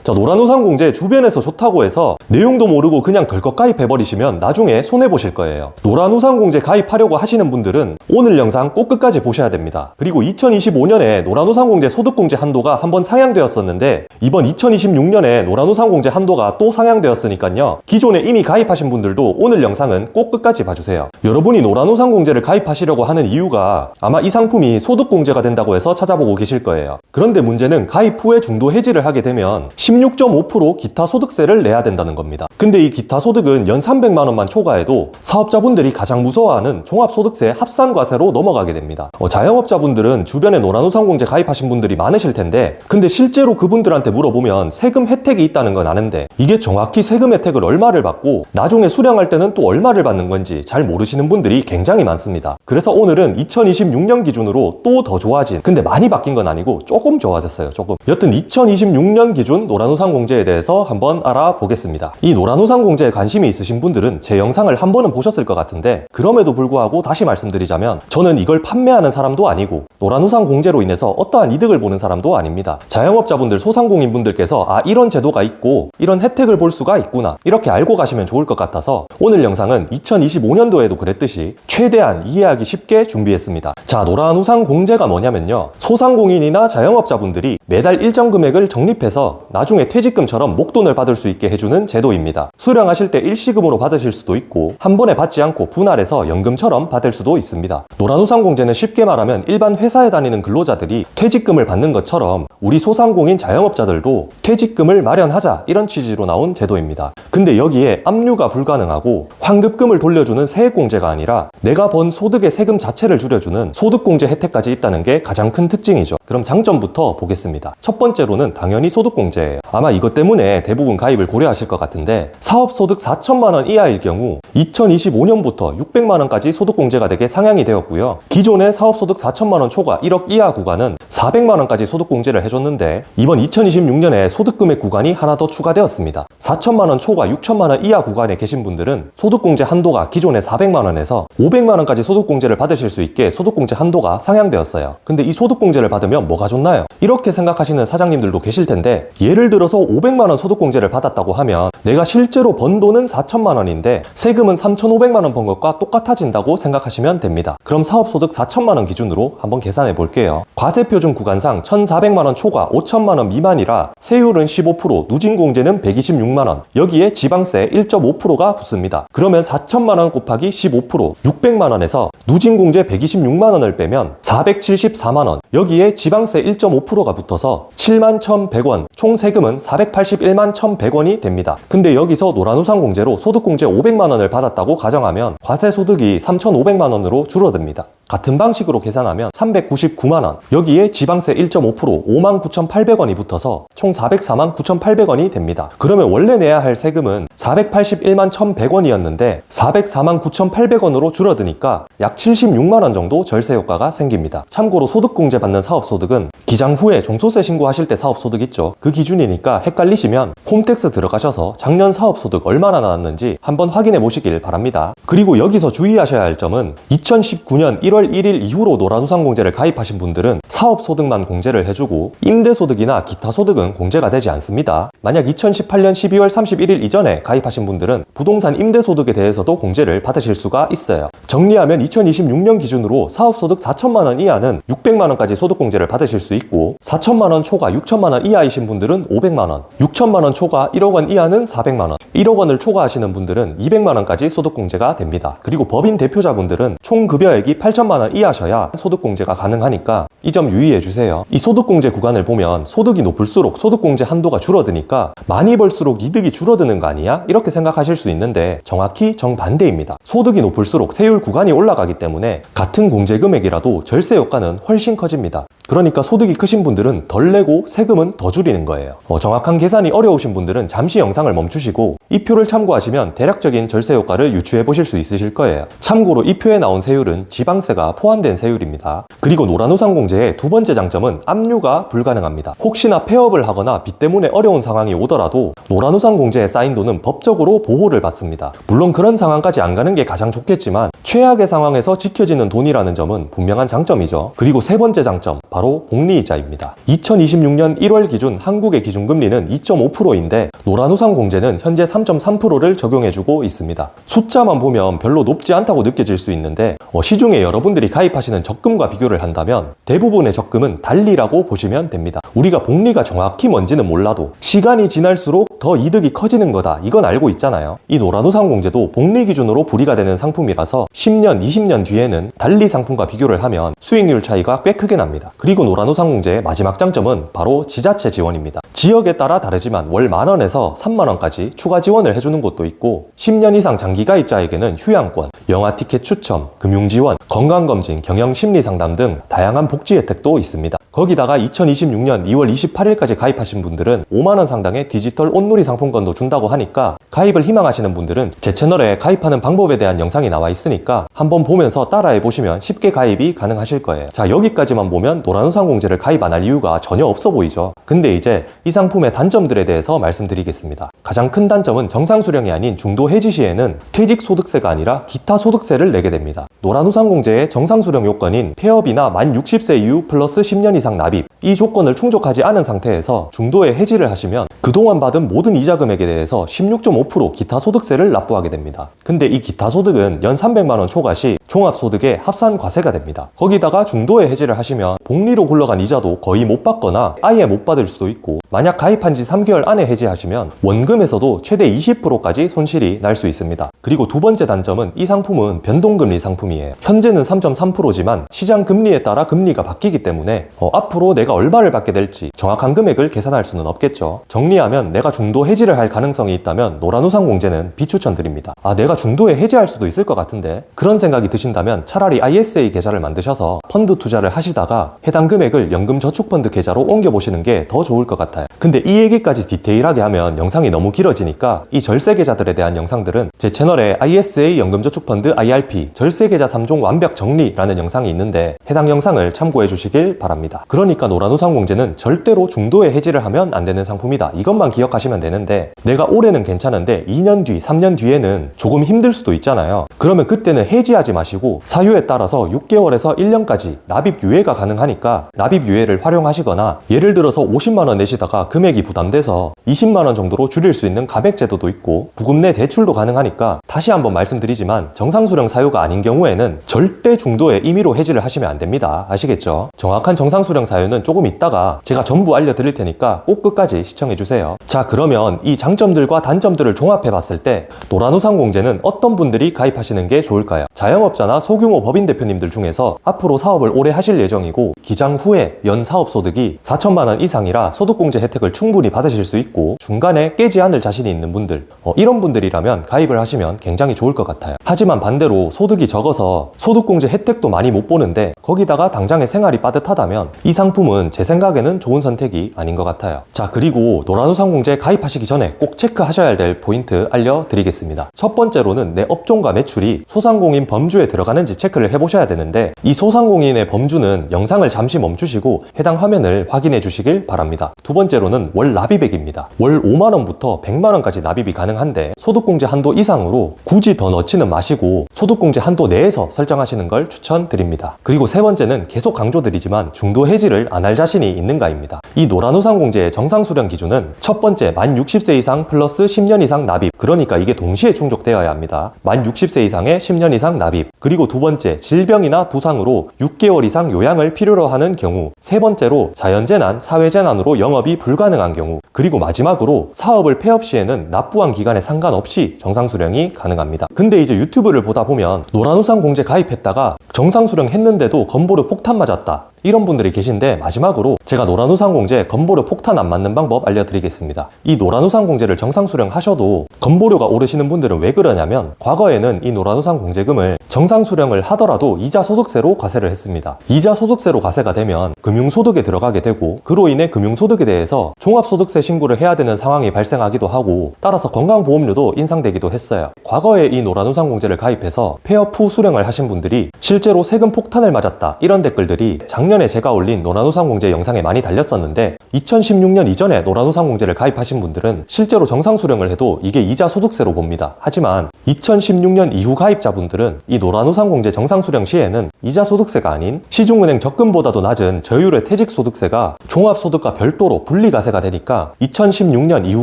자, 노란우산공제 주변에서 좋다고 해서 내용도 모르고 그냥 덜컥 가입해버리시면 나중에 손해보실 거예요. 노란우산공제 가입하려고 하시는 분들은 오늘 영상 꼭 끝까지 보셔야 됩니다. 그리고 2025년에 노란우산공제 소득공제 한도가 한번 상향되었었는데 이번 2026년에 노란우산공제 한도가 또 상향되었으니까요. 기존에 이미 가입하신 분들도 오늘 영상은 꼭 끝까지 봐주세요. 여러분이 노란우산공제를 가입하시려고 하는 이유가 아마 이 상품이 소득공제가 된다고 해서 찾아보고 계실 거예요. 그런데 문제는 가입 후에 중도 해지를 하게 되면 16.5% 기타 소득세를 내야 된다는 겁니다. 근데 이 기타 소득은 연 300만 원만 초과해도 사업자분들이 가장 무서워하는 종합소득세 합산과세로 넘어가게 됩니다. 자영업자분들은 주변에 노란우산공제 가입하신 분들이 많으실 텐데 근데 실제로 그분들한테 물어보면 세금 혜택이 있다는 건 아는데 이게 정확히 세금 혜택을 얼마를 받고 나중에 수령할 때는 또 얼마를 받는 건지 잘 모르시는 분들이 굉장히 많습니다. 그래서 오늘은 2026년 기준으로 또 더 좋아진, 근데 많이 바뀐 건 아니고 조금 좋아졌어요. 조금. 여튼 2026년 기준 노란우산공제에 대해서 한번 알아보겠습니다. 이 노란우산공제에 관심이 있으신 분들은 제 영상을 한 번은 보셨을 것 같은데 그럼에도 불구하고 다시 말씀드리자면 저는 이걸 판매하는 사람도 아니고 노란우산공제로 인해서 어떠한 이득을 보는 사람도 아닙니다. 자영업자분들, 소상공인분들께서 이런 제도가 있고 이런 혜택을 볼 수가 있구나 이렇게 알고 가시면 좋을 것 같아서 오늘 영상은 2025년도에도 그랬듯이 최대한 이해하기 쉽게 준비했습니다. 자, 노란우산공제가 뭐냐면요, 소상공인이나 자영업자분들이 매달 일정 금액을 적립해서 나중에 퇴직금처럼 목돈을 받을 수 있게 해주는 제도입니다. 수령하실 때 일시금으로 받으실 수도 있고 한 번에 받지 않고 분할해서 연금처럼 받을 수도 있습니다. 노란우산공제는 쉽게 말하면 일반 회사에 다니는 근로자들이 퇴직금을 받는 것처럼 우리 소상공인 자영업자들도 퇴직금을 마련하자 이런 취지로 나온 제도입니다. 근데 여기에 압류가 불가능하고 환급금을 돌려주는 세액공제가 아니라 내가 번 소득의 세금 자체를 줄여주는 소득공제 혜택까지 있다는 게 가장 큰 특징이죠. 그럼 장점부터 보겠습니다. 첫 번째로는 당연히 소득공제예요. 아마 이것 때문에 대부분 가입을 고려하실 것 같은데 사업소득 4천만 원 이하일 경우 2025년부터 600만 원까지 소득공제가 되게 상향이 되었고요. 기존의 사업소득 4천만 원 초과 1억 이하 구간은 400만 원까지 소득공제를 해줬는데 이번 2026년에 소득금액 구간이 하나 더 추가되었습니다. 4천만 원 초과 6천만 원 이하 구간에 계신 분들은 소득공제 한도가 기존의 400만 원에서 500만 원까지 소득공제를 받으실 수 있게 소득공제 한도가 상향되었어요. 근데 이 소득공제를 받으면 뭐가 좋나요? 이렇게 생각하시는 사장님들도 계실 텐데 예를 들어서 500만 원 소득공제를 받았다고 하면 내가 실제로 번 돈은 4천만 원인데 세금은 3,500만 원 번 것과 똑같아진다고 생각하시면 됩니다. 그럼 사업소득 4천만 원 기준으로 한번 계산해 볼게요. 과세표준 구간상 1,400만 원 초과 5천만 원 미만이라 세율은 15%, 누진공제는 126만 원, 여기에 지방세 1.5%가 붙습니다. 그러면 4천만 원 곱하기 15%, 600만 원에서 누진공제 126만 원을 빼면 474만 원, 여기에 지방세 1.5%가 붙어서 7만 1,100원, 총 세금은 481만 1,100원이 됩니다. 근데 여기서 노란우산공제로 소득공제 500만 원을 받았다고 가정하면 과세소득이 3,500만 원으로 줄어듭니다. 같은 방식으로 계산하면 399만 원, 여기에 지방세 1.5% 59,800원이 붙어서 총 404만 9,800원이 됩니다. 그러면 원래 내야 할 세금은 481만 1,100원이었는데 404만 9,800원으로 줄어드니까 약 76만 원 정도 절세 효과가 생깁니다. 참고로 소득공제 받는 사업소득은 기장 후에 종소세 신고하실 때 사업소득 있죠. 그 기준이니까 헷갈리시면 홈택스 들어가셔서 작년 사업소득 얼마나 나왔는지 한번 확인해 보시길 바랍니다. 그리고 여기서 주의하셔야 할 점은 2019년 1월 1일 이후로 노란우산공제를 가입하신 분들은 사업소득만 공제를 해주고 임대소득이나 기타 소득은 공제가 되지 않습니다. 만약 2018년 12월 31일 이전에 가입하신 분들은 부동산 임대소득에 대해서도 공제를 받으실 수가 있어요. 정리하면 2026년 기준으로 사업소득 4천만 원 이하는 600만 원까지 소득공제를 받으실 수 있고 4천만 원 초과 6천만 원 이하이신 분들은 500만 원, 6천만 원 초과 1억 원 이하는 400만 원, 1억 원을 초과하시는 분들은 200만 원까지 소득공제가 됩니다. 그리고 법인 대표자분들은 총 급여액이 8천만 원 이하셔야 소득공제가 가능하니까 이 점 유의해 주세요. 이 소득공제 구간을 보면 소득이 높을수록 소득공제 한도가 줄어드니까 많이 벌수록 이득이 줄어드는 거 아니야? 이렇게 생각하실 수 있는데 정확히 정반대입니다. 소득이 높을수록 세율 구간이 올라가기 때문에 같은 공제 금액이라도 절세 효과는 훨씬 커집니다. 그러니까 소득이 크신 분들은 덜 내고 세금은 더 줄이는 거예요. 정확한 계산이 어려우신 분들은 잠시 영상을 멈추시고 이 표를 참고하시면 대략적인 절세 효과를 유추해 보실 수 있으실 거예요. 참고로 이 표에 나온 세율은 지방세가 포함된 세율입니다. 그리고 노란우산공제의 두 번째 장점은 압류가 불가능합니다. 혹시나 폐업을 하거나 빚 때문에 어려운 상황이 오더라도 노란우산공제에 쌓인 돈은 법적으로 보호를 받습니다. 물론 그런 상황까지 안 가는 게 가장 좋겠지만 최악의 상황에서 지켜지는 돈이라는 점은 분명한 장점이죠. 그리고 세 번째 장점, 바로 복리이자입니다. 2026년 1월 기준 한국의 기준금리는 2.5%인데 노란우산공제는 현재 3.3%를 적용해주고 있습니다. 숫자만 보면 별로 높지 않다고 느껴질 수 있는데 시중에 여러분들이 가입하시는 적금과 비교를 한다면 대부분의 적금은 달리라고 보시면 됩니다. 우리가 복리가 정확히 뭔지는 몰라도 시간이 지날수록 더 이득이 커지는 거다, 이건 알고 있잖아요. 이 노란우산공제도 복리 기준으로 불이가 되는 상품이라서 10년, 20년 뒤에는 달리 상품과 비교를 하면 수익률 차이가 꽤 크게 납니다. 그리고 노란우산공제의 마지막 장점은 바로 지자체 지원입니다. 지역에 따라 다르지만 월 10,000원에서 30,000원까지 추가 지원을 해주는 곳도 있고 10년 이상 장기 가입자에게는 휴양권, 영화 티켓 추첨, 금융지원, 건강검진, 경영심리상담 등 다양한 복지 혜택도 있습니다. 거기다가 2026년 2월 28일까지 가입하신 분들은 5만원 상당의 디지털 온누리 상품권도 준다고 하니까 가입을 희망하시는 분들은 제 채널에 가입하는 방법에 대한 영상이 나와 있으니까 한번 보면서 따라해 보시면 쉽게 가입이 가능하실 거예요. 자, 여기까지만 보면 노란우산공제를 가입 안 할 이유가 전혀 없어 보이죠. 근데 이제 이 상품의 단점들에 대해서 말씀드리겠습니다. 가장 큰 단점은 정상수령이 아닌 중도 해지 시에는 퇴직소득세가 아니라 기타 소득세를 내게 됩니다. 노란우산공제의 정상수령 요건인 폐업이나 만 60세 이후 플러스 10년 이상 납입, 이 조건을 충족하지 않은 상태에서 중도에 해지를 하시면 그동안 받은 모든 이자 금액에 대해서 16.5% 기타 소득세를 납부하게 됩니다. 근데 이 기타 소득은 연 300만원 초과 시 종합소득의 합산 과세가 됩니다. 거기다가 중도에 해지를 하시면 복리로 굴러간 이자도 거의 못 받거나 아예 못 받을 수도 있고, 만약 가입한 지 3개월 안에 해지하시면 원금에서도 최대 20%까지 손실이 날 수 있습니다. 그리고 두 번째 단점은 이 상품은 변동금리 상품이에요. 현재는 3.3%지만 시장 금리에 따라 금리가 바뀌기 때문에 앞으로 내가 얼마를 받게 될지 정확한 금액을 계산할 수는 없겠죠. 정리하면 내가 중도 해지를 할 가능성이 있다면 노란우산공제는 비추천드립니다. 내가 중도에 해지할 수도 있을 것 같은데, 그런 생각이 드신다면 차라리 ISA 계좌를 만드셔서 펀드 투자를 하시다가 해당 금액을 연금저축펀드 계좌로 옮겨보시는 게 더 좋을 것 같아요. 근데 이 얘기까지 디테일하게 하면 영상이 너무 길어지니까 이 절세 계좌들에 대한 영상들은 제 채널에 ISA 연금저축펀드 IRP 절세계좌 3종 완벽 정리라는 영상이 있는데 해당 영상을 참고해 주시길 바랍니다. 그러니까 노란우산공제는 절대로 중도에 해지를 하면 안 되는 상품이다, 이것만 기억하시면 되는데, 내가 올해는 괜찮은데 2년 뒤, 3년 뒤에는 조금 힘들 수도 있잖아요. 그러면 그때는 해지하지 마시고 사유에 따라서 6개월에서 1년까지 납입 유예가 가능하니까 납입 유예를 활용하시거나, 예를 들어서 50만원 내시다가 금액이 부담돼서 20만원 정도로 줄일 수 있는 가액제도도 있고 부금 내 대출도 가능하니까, 다시 한번 말씀드리지만 정상수령 사유가 아닌 경우에는 절대 중도에 임의로 해지를 하시면 안 됩니다. 아시겠죠? 정확한 정상수령 사유는 조금 있다가 제가 전부 알려드릴 테니까 꼭 끝까지 시청해주세요. 자, 그러면 이 장점들과 단점들을 종합해 봤을 때 노란우산공제는 어떤 분들이 가입하시는 게 좋을까요? 자영업자나 소규모 법인 대표님들 중에서 앞으로 사업을 오래 하실 예정이고 기장 후에 연 사업소득이 4천만원 이상이라 소득공제 혜택을 충분히 받으실 수 있고 중간에 깨지 않을 자신이 있는 분들, 이런 분들이라면 가입을 하시면 굉장히 좋을 것 같아요. 하지만 반대로 소득이 적어서 소득공제 혜택도 많이 못 보는데 거기다가 당장의 생활이 빠듯하다면 이 상품은 제 생각에는 좋은 선택이 아닌 것 같아요. 자, 그리고 노란우산공제 가입하시기 전에 꼭 체크하셔야 될 포인트 알려드리겠습니다. 첫 번째로는 내 업종과 매출이 소상공인 범주에 들어가는지 체크를 해보셔야 되는데, 이 소상공인의 범주는 영상을 잠시 멈추시고 해당 화면을 확인해 주시길 바랍니다. 두 번째로는 월 납입액입니다. 월 5만원부터 100만원까지 납입이 가능한데 소득공제 한도 이상으로 굳이 더 넣지는 마시고 소득공제 한도 내에서 설정하시는 걸 추천드립니다. 그리고 세 번째는 계속 강조드리지만 중도 해지를 안 할 자신이 있는가입니다. 이 노란우산공제의 정상수령 기준은 첫 번째 만 60세 이상 플러스 10년 이상 납입, 그러니까 이게 동시에 충족되어야 합니다. 만 60세 이상의 10년 이상 납입. 그리고 두 번째, 질병이나 부상으로 6개월 이상 요양을 필요로 하는 경우. 세 번째로 자연재난, 사회재난으로 영업이 불가능한 경우. 그리고 마지막으로 사업을 폐업 시에는 납부한 기간에 상관없이 정상수령이 가능합니다. 근데 이제 유튜브를 보다 보면 노란우산공제 가입했다가 정상수령 했는데도 건보료 폭탄 맞았다, 이런 분들이 계신데, 마지막으로 제가 노란우산공제 건보료 폭탄 안 맞는 방법 알려드리겠습니다. 이 노란우산공제를 정상수령 하셔도 건보료가 오르시는 분들은 왜 그러냐면, 과거에는 이 노란우산공제금을 정상수령을 하더라도 이자소득세로 과세를 했습니다. 이자소득세로 과세가 되면 금융소득에 들어가게 되고, 그로 인해 금융소득에 대해서 종합소득세 신고를 해야 되는 상황이 발생하기도 하고, 따라서 건강보험료도 인상되기도 했어요. 과거에 이 노란우산공제를 가입해서 폐업 후 수령을 하신 분들이 실제로 세금 폭탄을 맞았다, 이런 댓글들이 작년 작년에 제가 올린 노란우산공제 영상에 많이 달렸었는데 2016년 이전에 노란우산공제를 가입하신 분들은 실제로 정상수령을 해도 이게 이자 소득세로 봅니다. 하지만 2016년 이후 가입자분들은 이 노란우산공제 정상수령 시에는 이자 소득세가 아닌 시중은행 적금보다도 낮은 저율의 퇴직소득세가 종합소득과 별도로 분리과세가 되니까 2016년 이후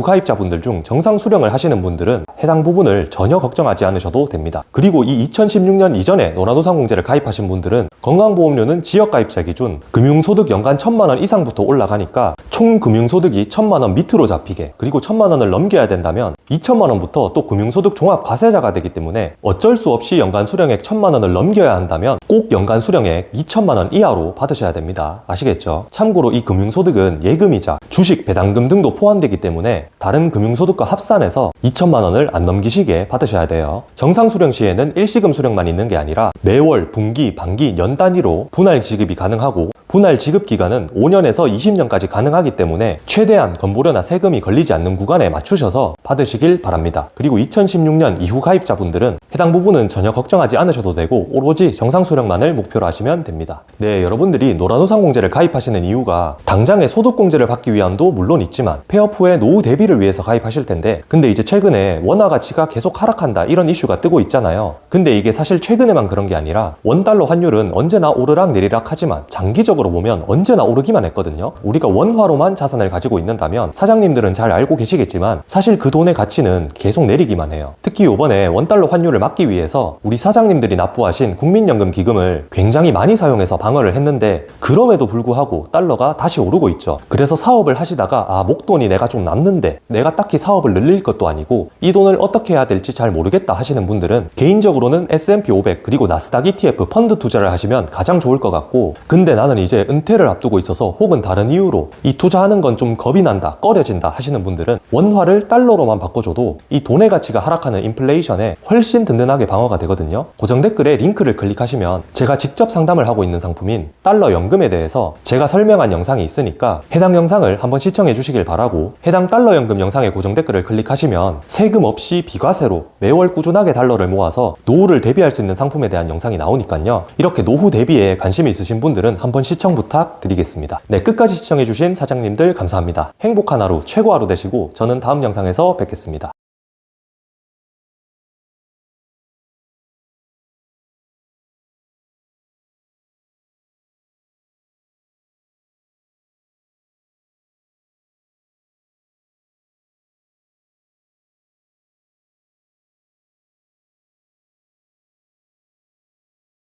가입자분들 중 정상수령을 하시는 분들은 해당 부분을 전혀 걱정하지 않으셔도 됩니다. 그리고 이 2016년 이전에 노란우산공제를 가입하신 분들은 건강보험료는 지역가입자 기준 금융소득 연간 1,000만 원 이상부터 올라가니까 총 금융소득이 1,000만 원 밑으로 잡히게, 그리고 1,000만 원을 넘겨야 된다면 2,000만 원부터 또 금융소득 종합과세자가 되기 때문에 어쩔 수 없이 연간 수령액 1,000만 원을 넘겨야 한다면 꼭 연간 수령액 2,000만 원 이하로 받으셔야 됩니다. 아시겠죠? 참고로 이 금융소득은 예금이자 주식, 배당금 등도 포함되기 때문에 다른 금융소득과 합산해서 2,000만 원을 안 넘기시게 받으셔야 돼요. 정상수령 시에는 일시금 수령만 있는 게 아니라 매월, 분기, 반기, 연 단위로 분할 지급이 가능하고 분할 지급 기간은 5년에서 20년까지 가능하기 때문에 최대한 건보료나 세금이 걸리지 않는 구간에 맞추셔서 받으시길 바랍니다. 그리고 2016년 이후 가입자분들은 해당 부분은 전혀 걱정하지 않으셔도 되고 오로지 정상수령만을 목표로 하시면 됩니다. 네, 여러분들이 노란우산공제를 가입하시는 이유가 당장의 소득공제를 받기 위함도 물론 있지만 폐업 후에 노후 대비를 위해서 가입하실 텐데, 근데 이제 최근에 원화 가치가 계속 하락한다 이런 이슈가 뜨고 있잖아요. 근데 이게 사실 최근에만 그런 게 아니라 원달러 환율은 언제나 오르락 내리락 하지만 장기적으로 보면 언제나 오르기만 했거든요. 우리가 원화로만 자산을 가지고 있는다면 사장님들은 잘 알고 계시겠지만 사실 그 돈의 가치는 계속 내리기만 해요. 특히 이번에 원달러 환율을 막기 위해서 우리 사장님들이 납부하신 국민연금 기금을 굉장히 많이 사용해서 방어를 했는데 그럼에도 불구하고 달러가 다시 오르고 있죠. 그래서 사업을 하시다가 목돈이 내가 좀 남는데 내가 딱히 사업을 늘릴 것도 아니고 이 돈을 어떻게 해야 될지 잘 모르겠다 하시는 분들은 개인적으로는 S&P 500 그리고 나스닥 ETF 펀드 투자를 하시면 가장 좋을 것 같고, 근데 나는 이제 은퇴를 앞두고 있어서 혹은 다른 이유로 이 투자하는 건 좀 겁이 난다, 꺼려진다 하시는 분들은 원화를 달러로만 바꿔줘도 이 돈의 가치가 하락하는 인플레이션에 훨씬 든든하게 방어가 되거든요. 고정 댓글에 링크를 클릭하시면 제가 직접 상담을 하고 있는 상품인 달러 연금에 대해서 제가 설명한 영상이 있으니까 해당 영상을 한번 시청해 주시길 바라고, 해당 달러 연금 영상의 고정 댓글을 클릭하시면 세금 없이 비과세로 매월 꾸준하게 달러를 모아서 노후를 대비할 수 있는 상품에 대한 영상이 나오니까요. 이렇게 노후 대비에 관심이 있으신 분들은 한번 시청 부탁드리겠습니다. 네, 끝까지 시청해주신 사장님들 감사합니다. 행복한 하루, 최고 하루 되시고 저는 다음 영상에서 뵙겠습니다.